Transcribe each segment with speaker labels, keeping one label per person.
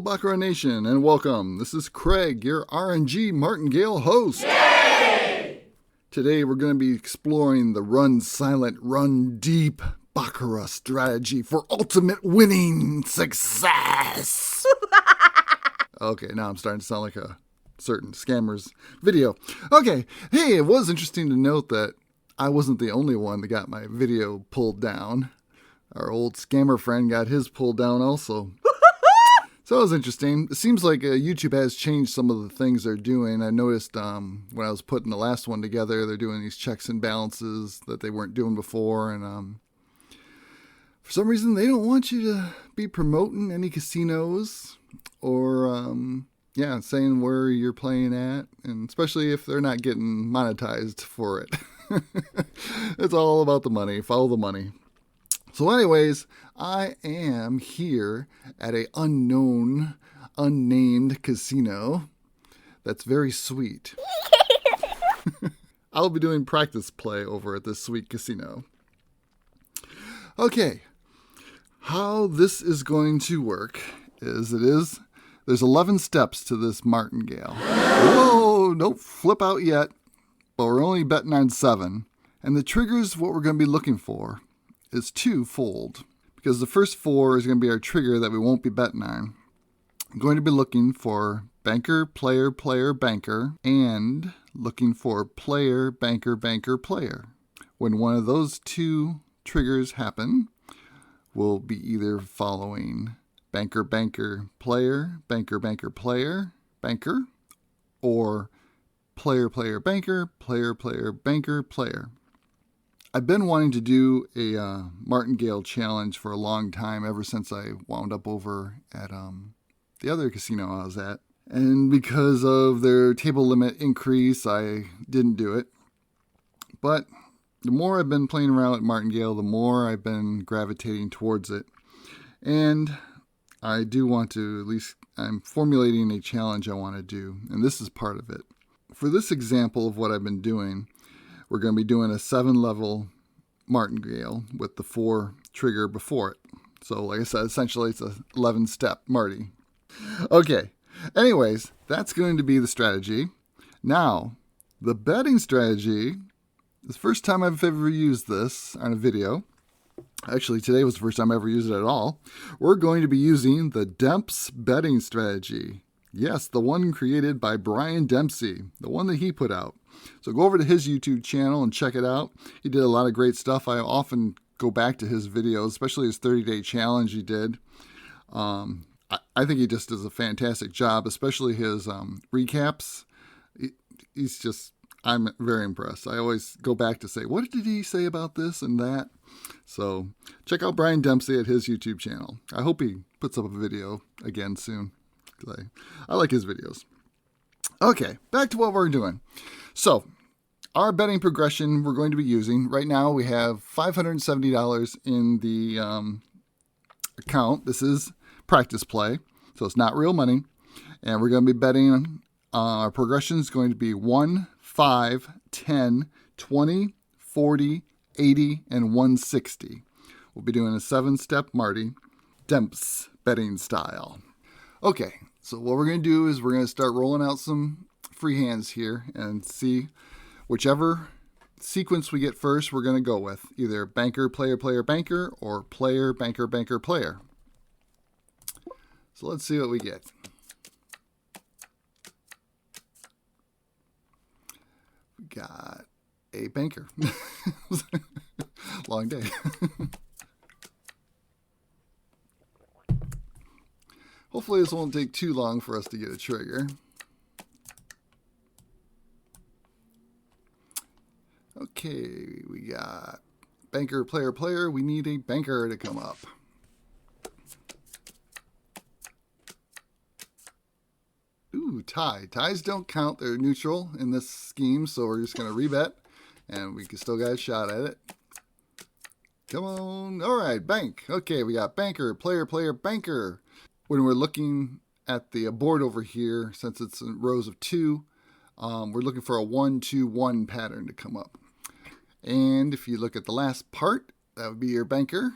Speaker 1: Baccarat Nation, and welcome. This is Craig, your RNG Martingale host. Yay! Today we're going to be exploring the Run Silent, Run Deep Baccarat strategy for ultimate winning success. Okay, now I'm starting to sound like a certain scammer's video. Okay, hey, it was interesting to note that I wasn't the only one that got my video pulled down. Our old scammer friend got his pulled down also. So that was interesting. It seems like YouTube has changed some of the things they're doing. I noticed when I was putting the last one together, they're doing these checks and balances that they weren't doing before. And for some reason, they don't want you to be promoting any casinos or, saying where you're playing at. And especially if they're not getting monetized for it. It's all about the money. Follow the money. So anyways, I am here at a unnamed casino that's very sweet. I'll be doing practice play over at this sweet casino. Okay, how this is going to work is there's 11 steps to this martingale. Whoa, don't flip out yet, but we're only betting on 7. And the triggers, what we're going to be looking for is twofold, because the first 4 is going to be our trigger that we won't be betting on. I'm going to be looking for banker, player, player, banker, and looking for player, banker, banker, player. When one of those 2 triggers happen, we'll be either following banker, banker, player, banker, banker, player, banker, or player, player, banker, player, player, banker, player. I've been wanting to do a martingale challenge for a long time, ever since I wound up over at the other casino I was at. And because of their table limit increase, I didn't do it. But the more I've been playing around with martingale, the more I've been gravitating towards it. And I do want to, at least I'm formulating a challenge I want to do, and this is part of it. For this example of what I've been doing, we're going to be doing a 7-level martingale with the 4 trigger before it. So like I said, essentially it's a 11-step Marty. Okay, anyways, that's going to be the strategy. Now, the betting strategy, the first time I've ever used this on a video, actually today was the first time I ever used it at all, we're going to be using the Demps betting strategy. Yes, the one created by Brian Dempsey, the one that he put out. So go over to his YouTube channel and check it out. He did a lot of great stuff. I often go back to his videos, especially his 30-day challenge he did. I think he just does a fantastic job, especially his recaps. He's just, I'm very impressed. I always go back to say, what did he say about this and that? So check out Brian Dempsey at his YouTube channel. I hope he puts up a video again soon. I like his videos. Okay, back to what we're doing. So, our betting progression we're going to be using, right now we have $570 in the account. This is practice play, so it's not real money. And we're going to be betting, our progression is going to be 1, 5, 10, 20, 40, 80, and 160. We'll be doing a 7-step Marty, Demps betting style. Okay, so what we're going to do is we're going to start rolling out some free hands here and see whichever sequence we get first we're going to go with. Either banker, player, player, banker, or player, banker, banker, player. So let's see what we get. We got a banker. Long day. Hopefully this won't take too long for us to get a trigger. Okay, we got banker, player, player. We need a banker to come up. Ooh, tie. Ties don't count. They're neutral in this scheme, so we're just going to rebet, and we can still got a shot at it. Come on. All right, bank. Okay, we got banker, player, player, banker. When we're looking at the board over here, since it's in rows of 2, we're looking for a 1-2-1 pattern to come up. And if you look at the last part, that would be your banker.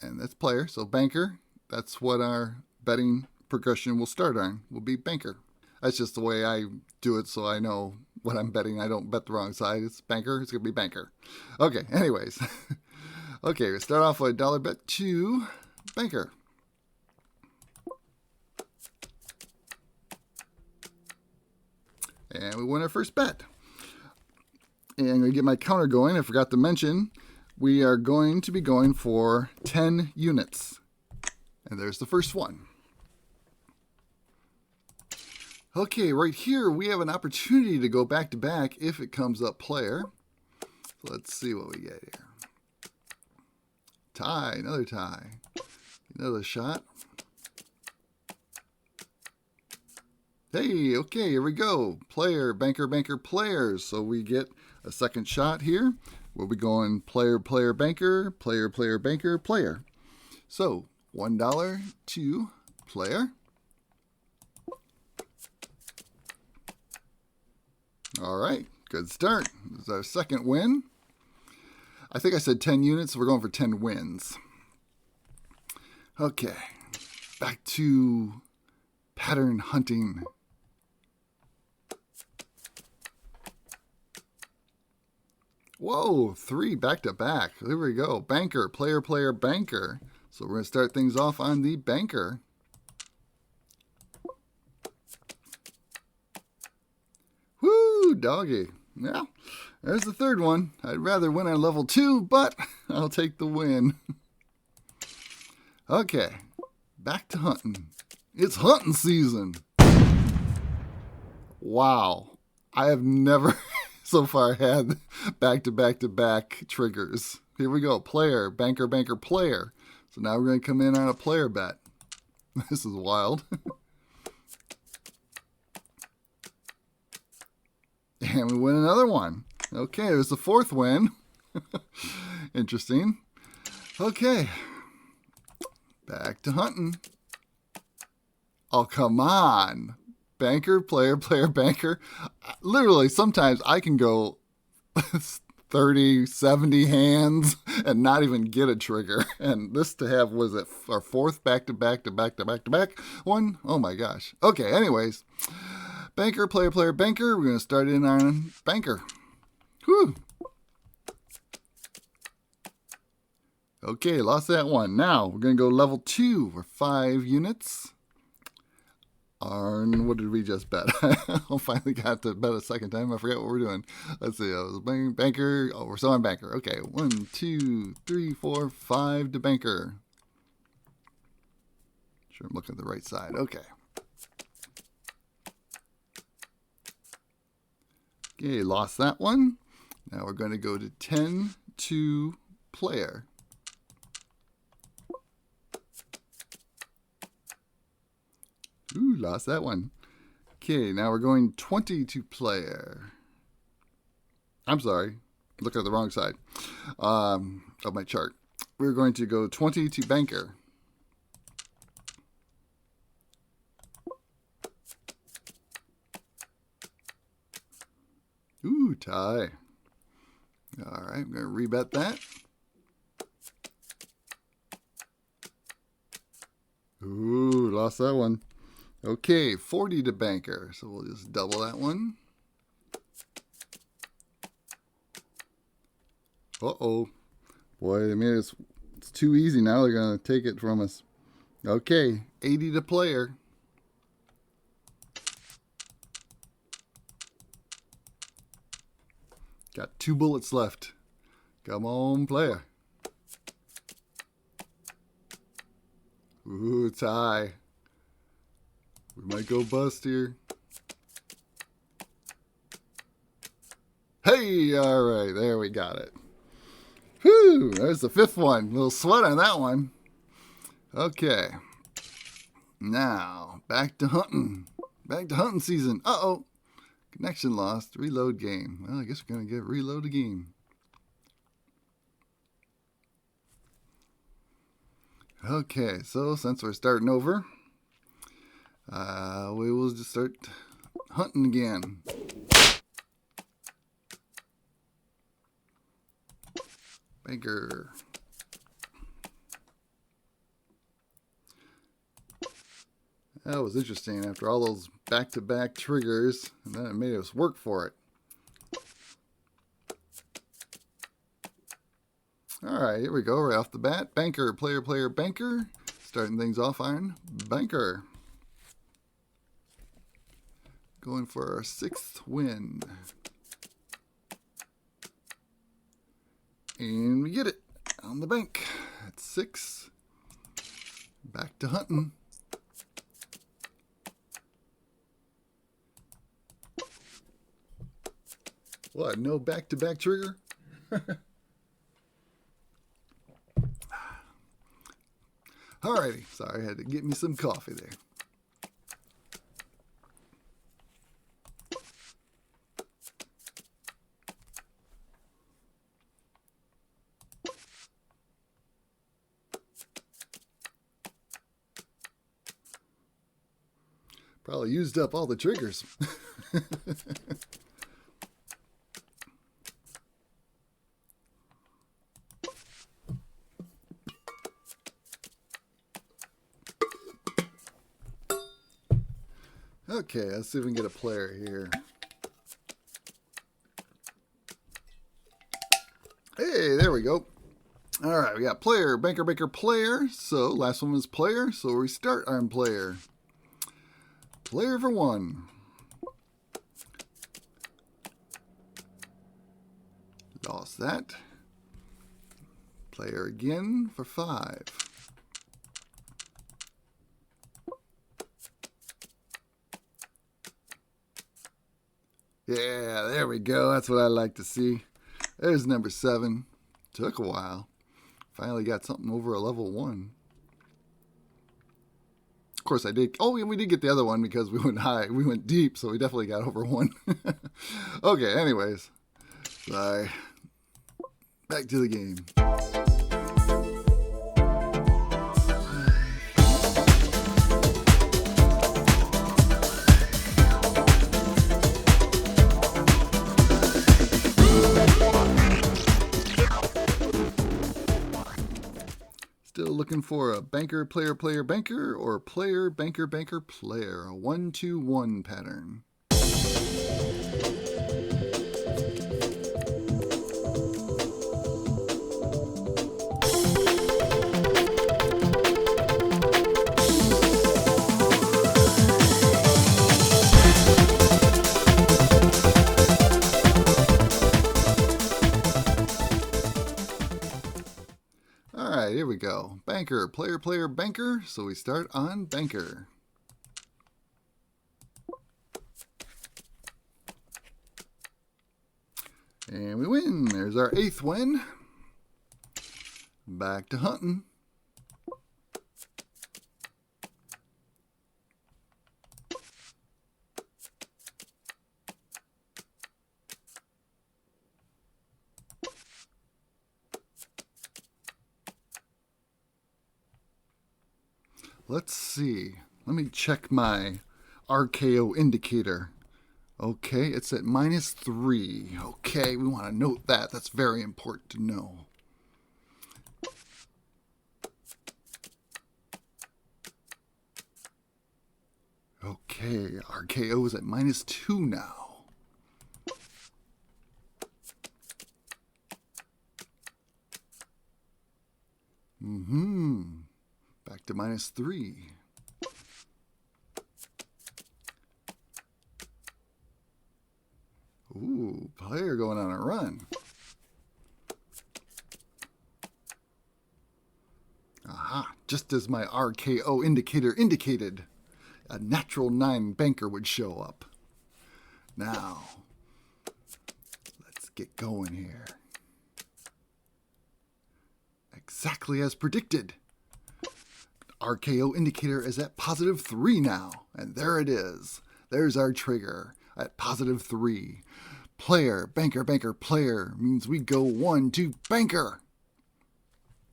Speaker 1: And that's player. So banker, that's what our betting progression we'll start on will be banker. That's just the way I do it, so I know what I'm betting. I don't bet the wrong side. It's banker. It's going to be banker. Okay, anyways. Okay, we start off with a dollar bet to banker. And we win our first bet. And I'm going to get my counter going. I forgot to mention, we are going to be going for 10 units. And there's the first one. Okay, right here we have an opportunity to go back to back if it comes up player. So let's see what we get here. Tie, another tie. Another shot. Hey, okay, here we go. Player, banker, banker, players. So we get a second shot here. We'll be going player, player, banker, player, player, banker, player. So $1 to player. All right, good start. This is our second win. I think I said 10 units, so we're going for 10 wins. Okay, back to pattern hunting. Whoa, 3 back to back. There we go. Banker, player, player, banker. So we're going to start things off on the banker. Woo, doggy. Yeah, there's the third one. I'd rather win on level 2, but I'll take the win. Okay, back to hunting. It's hunting season. Wow. I have never so far had back-to-back-to-back triggers. Here we go. Player, banker, banker, player. So now we're going to come in on a player bet. This is wild. And we win another one. Okay, there's the fourth win. Interesting. Okay. Back to hunting. Oh, come on. Banker, player, player, banker. Literally, sometimes I can go 30, 70 hands and not even get a trigger. And this to have, was it our fourth back-to-back-to-back-to-back-to-back one? Oh my gosh. Okay, anyways. Banker, player, player, banker. We're going to start in on banker. Whew. Okay, lost that one. Now, we're going to go level 2 for 5 units. What did we just bet? I finally got to bet a second time. I forgot what we're doing. Let's see. I was banker. Oh, we're still on banker. Okay, 1, 2, 3, 4, 5 to banker. Sure, I'm looking at the right side. Okay. Okay, lost that one. Now we're going to go to 10 to player. Ooh, lost that one. Okay, now we're going 20 to player. I'm sorry, looking at the wrong side of my chart. We're going to go 20 to banker. Ooh, tie. All right, I'm going to rebet that. Ooh, lost that one. Okay, 40 to banker. So we'll just double that one. Uh-oh. Boy, I mean, it's too easy now. They're going to take it from us. Okay, 80 to player. Got 2 bullets left. Come on, player. Ooh, tie. We might go bust here. Hey, all right, there we got it. Whew, there's the 5th one. A little sweat on that one. Okay. Now, back to hunting. Back to hunting season. Uh-oh. Connection lost. Reload game. Well, I guess we're going to get reload a game. Okay, so since we're starting over, we will just start hunting again. Banker. That was interesting after all those back-to-back triggers, and then it made us work for it. All right, here we go, right off the bat. Banker, player, player, banker. Starting things off on banker. Going for our 6th win. And we get it on the bank. That's 6. Back to hunting. What, no back-to-back trigger? Alrighty, sorry, I had to get me some coffee there. Probably used up all the triggers. Okay, let's see if we can get a player here. Hey, there we go. All right, we got player, banker, banker, player. So last one was player, so we start on player. Player for 1. Lost that. Player again for 5. Yeah, there we go. That's what I like to see. There's number 7. Took a while. Finally got something over a level 1. Of course I did. Oh, we did get the other one because we went high. We went deep, so we definitely got over 1. Okay, anyways. Sorry. Back to the game. Still looking for a banker, player, player, banker, or player, banker, banker, player. A 1-2-1 pattern. Alright, here we go. Banker, player, player, banker. So we start on banker. And we win. There's our 8th win. Back to hunting. Let's see. Let me check my RKO indicator. Okay, it's at -3. Okay, we want to note that. That's very important to know. Okay, RKO is at -2 now. Back to -3. Ooh, player going on a run. Aha, just as my RKO indicator indicated, a natural 9 banker would show up. Now, let's get going here. Exactly as predicted. RKO indicator is at +3 now, and there it is. There's our trigger at +3. Player, banker, banker, player means we go 1-2 banker.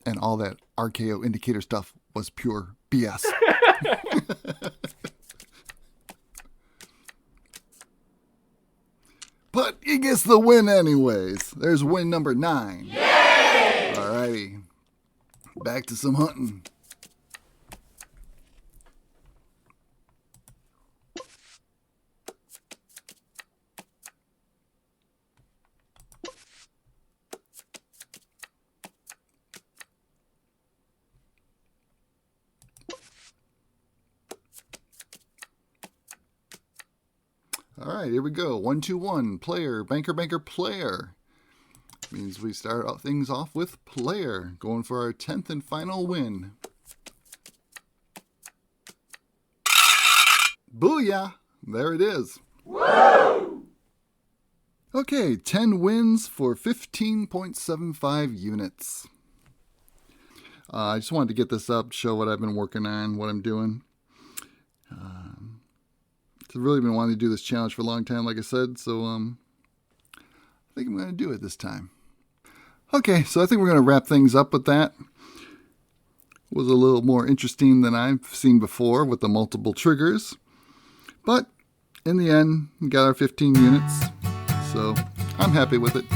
Speaker 1: And all that RKO indicator stuff was pure BS. But he gets the win anyways. There's win number 9. Yay! Alrighty. Back to some hunting. All right, here we go. 1, 2, 1. Player, banker, banker, player. Means we start things off with player, going for our 10th and final win. Booyah! There it is.
Speaker 2: Woo!
Speaker 1: Okay, 10 wins for 15.75 units. I just wanted to get this up, show what I've been working on, what I'm doing. I've really been wanting to do this challenge for a long time, like I said, so I think I'm going to do it this time. Okay, so I think we're going to wrap things up with that. It was a little more interesting than I've seen before with the multiple triggers. But in the end, we got our 15 units, so I'm happy with it.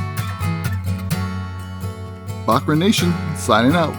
Speaker 1: Baccarat Nation, signing out.